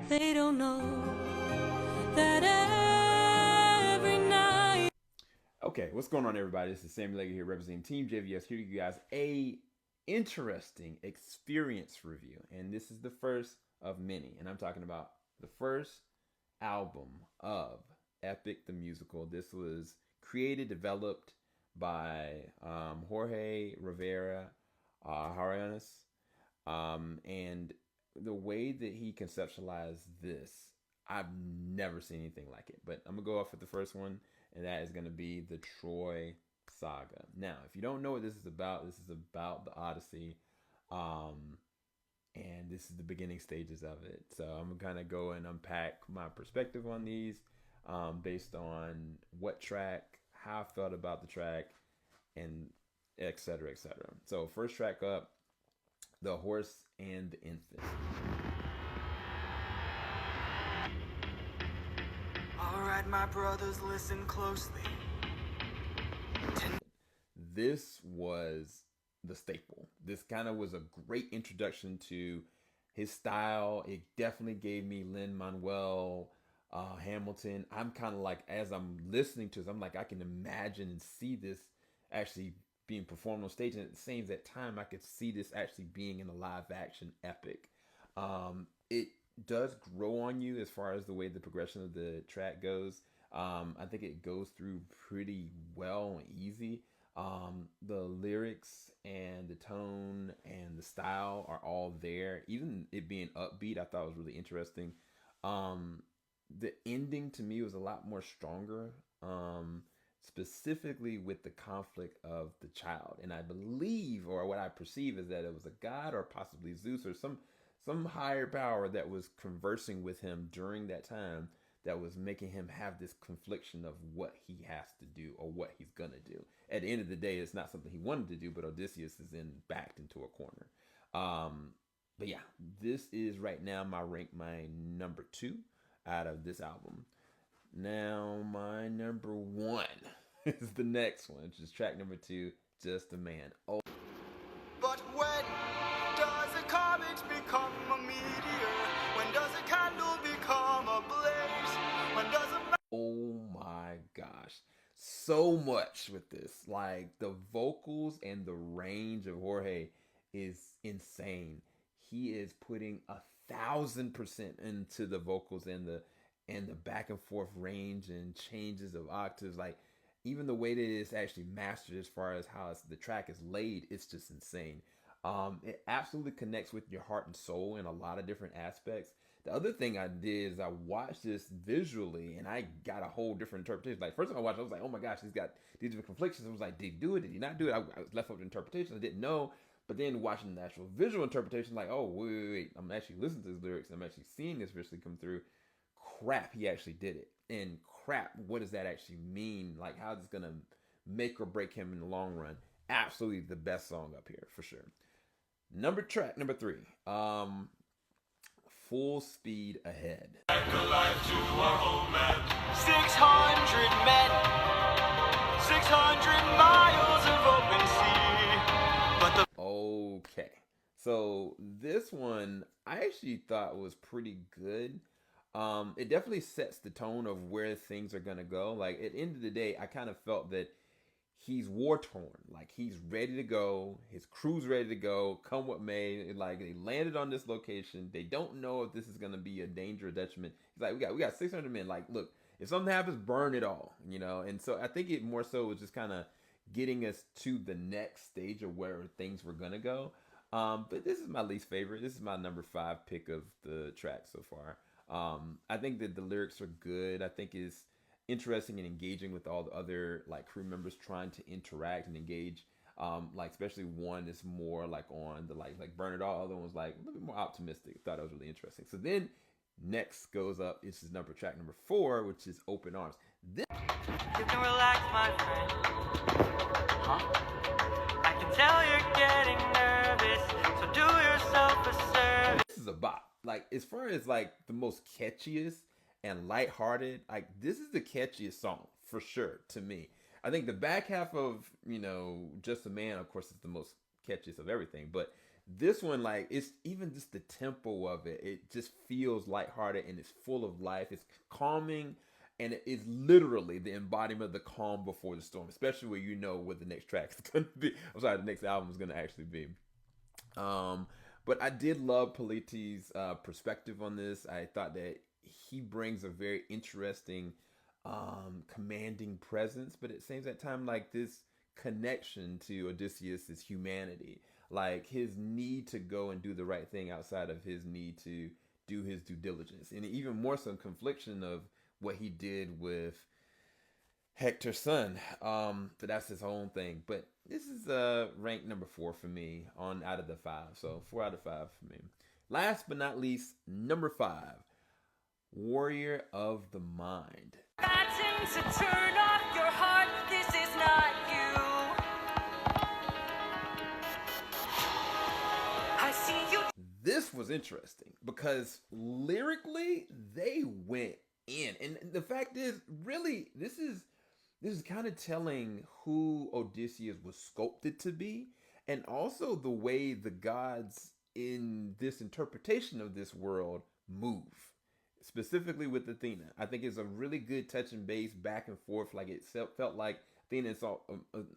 They don't know that every night. Okay, what's going on, everybody? This is Sammy Legger here representing Team JVS, here to give you guys a interesting experience review. And this is the first of many. And I'm talking about the first album of Epic the Musical. This was created, developed by Jorge Rivera-Herrans. And the way that he conceptualized this, I've never seen anything like it. But I'm going to go off with the first one, and that is going to be the Troy Saga. Now, if you don't know what this is about the Odyssey. And this is the beginning stages of it. So I'm going to kind of go and unpack my perspective on these based on what track, how I felt about the track, and et cetera, et cetera. So first track up, The Horse and the Infant. All right, my brothers, listen closely. This was the staple. This kind of was a great introduction to his style. It definitely gave me Lin-Manuel Hamilton. I'm kind of like, as I'm listening to this, I'm like, I can imagine and see this actually being performed on stage, and at the same time I could see this actually being in a live action epic. It does grow on you as far as the way the progression of the track goes. I think it goes through pretty well and easy. The lyrics and the tone and the style are all there. Even it being upbeat, I thought was really interesting. The ending to me was a lot more stronger. Specifically with the conflict of the child, and I believe, or what I perceive, is that it was a god or possibly Zeus or some higher power that was conversing with him during that time, that was making him have this confliction of what he has to do or what he's gonna do. At the end of the day, it's not something he wanted to do, but Odysseus is backed into a corner. But yeah, this is right now my number 2 out of this album. Now my number 1 is the next one, which is track number 2, Just a Man. Oh. But when does a comet become a meteor? When does a candle become a blaze? When does a Oh my gosh. So much with this. Like, the vocals and the range of Jorge is insane. He is putting 1,000% into the vocals and the back and forth range and changes of octaves. Like, even the way that it is actually mastered as far as how the track is laid, it's just insane. It absolutely connects with your heart and soul in a lot of different aspects. The other thing I did is I watched this visually, and I got a whole different interpretation. Like, first time I watched it, I was like, oh my gosh, he's got these different conflictions. I was like, did he do it? Did he not do it? I was left up to interpretation. I didn't know. But then watching the actual visual interpretation, like, oh, wait. I'm actually listening to his lyrics, and I'm actually seeing this visually come through. Crap, he actually did it. And crap, what does that actually mean? Like, how is it gonna make or break him in the long run? Absolutely the best song up here for sure. Track number 3, Full Speed Ahead. 600 men, 600 miles of open sea. But the Okay, so this one I actually thought was pretty good. It definitely sets the tone of where things are gonna go. Like, at the end of the day, I kind of felt that he's war torn. Like, he's ready to go. His crew's ready to go, come what may. Like, they landed on this location. They don't know if this is gonna be a danger or detriment. He's like, we got 600 men. Like, look, if something happens, burn it all, you know. And so I think it more so was just kind of getting us to the next stage of where things were gonna go. But this is my least favorite. This is my number 5 pick of the track so far. I think that the lyrics are good. I think it's interesting and engaging with all the other, like, crew members trying to interact and engage. Like, especially one is more like on the like burn it all. The other one's like a little bit more optimistic. Thought it was really interesting. So then next goes up, this is track number 4, which is Open Arms. you can relax, my friend. Huh? I can tell you're getting nervous, so do yourself a service. This is a bop. Like, as far as like the most catchiest and lighthearted, like, this is the catchiest song for sure to me. I think the back half of, Just a Man, of course, is the most catchiest of everything, but This one, like, it's even just the tempo of it. It just feels lighthearted and it's full of life. It's calming, and it is literally the embodiment of the calm before the storm, especially where you know what the next track is going to be. I'm sorry, the next album is going to actually be. But I did love Politi's perspective on this. I thought that he brings a very interesting, commanding presence, but it seems at time like this connection to Odysseus' humanity, like his need to go and do the right thing outside of his need to do his due diligence, and even more some confliction of what he did with Hector's son. But that's his own thing. But this is ranked number 4 for me on out of the 5. So 4 out of 5 for me. Last but not least, number 5, Warrior of the Mind. To turn off your heart, this is not you. I see you. This was interesting because lyrically they went in, and the fact is, really, this is kind of telling who Odysseus was sculpted to be, and also the way the gods in this interpretation of this world move. Specifically with Athena, I think it's a really good touch and base back and forth. Like it felt like Athena,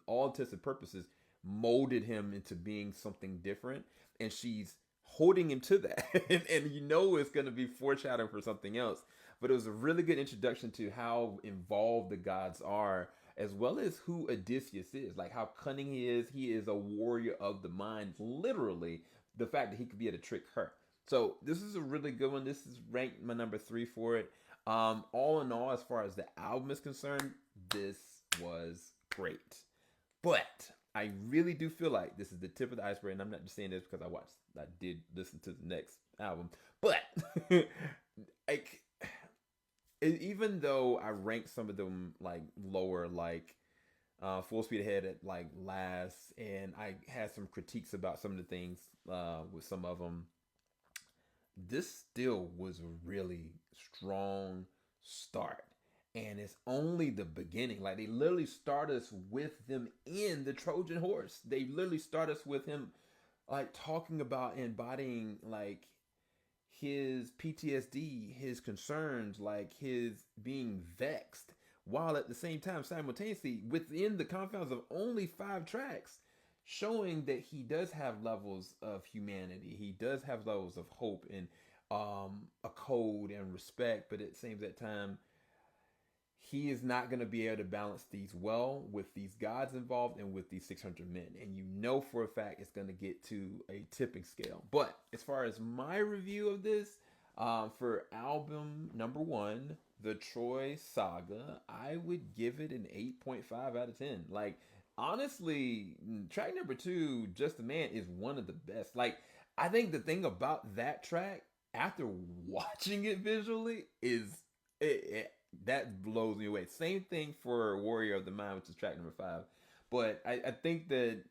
all intents and purposes, molded him into being something different, and she's holding him to that. and you know it's going to be foreshadowing for something else. But it was a really good introduction to how involved the gods are, as well as who Odysseus is, like how cunning he is. He is a warrior of the mind, literally. The fact that he could be able to trick her. So this is a really good one. This is ranked my number 3 for it. All in all, as far as the album is concerned, this was great. But I really do feel like this is the tip of the iceberg, and I'm not just saying this because I did listen to the next album. But like, even though I ranked some of them like lower, like Full Speed Ahead at like last, and I had some critiques about some of the things with some of them, this still was a really strong start. And it's only the beginning. Like, they literally start us with them in the Trojan horse. They literally start us with him, like, talking about embodying, like, his PTSD, his concerns, like, his being vexed, while at the same time, simultaneously, within the confines of only 5 tracks, showing that he does have levels of humanity. He does have levels of hope and a code and respect, but it seems at time he is not going to be able to balance these well with these gods involved and with these 600 men. And you know for a fact it's going to get to a tipping scale. But as far as my review of this, for album number 1, the Troy Saga, I would give it an 8.5 out of 10. Like, honestly, track number 2, Just a Man, is one of the best. Like, I think the thing about that track, after watching it visually, is that blows me away. Same thing for Warrior of the Mind, which is track number 5. But I think that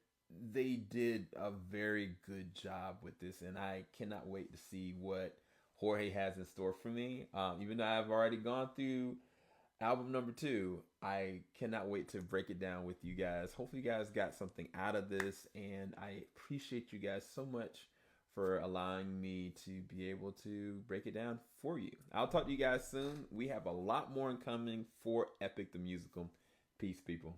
they did a very good job with this, and I cannot wait to see what Jorge has in store for me. Even though I've already gone through album number 2, I cannot wait to break it down with you guys. Hopefully you guys got something out of this, and I appreciate you guys so much for allowing me to be able to break it down for you. I'll talk to you guys soon. We have a lot more in coming for Epic the Musical. Peace, people.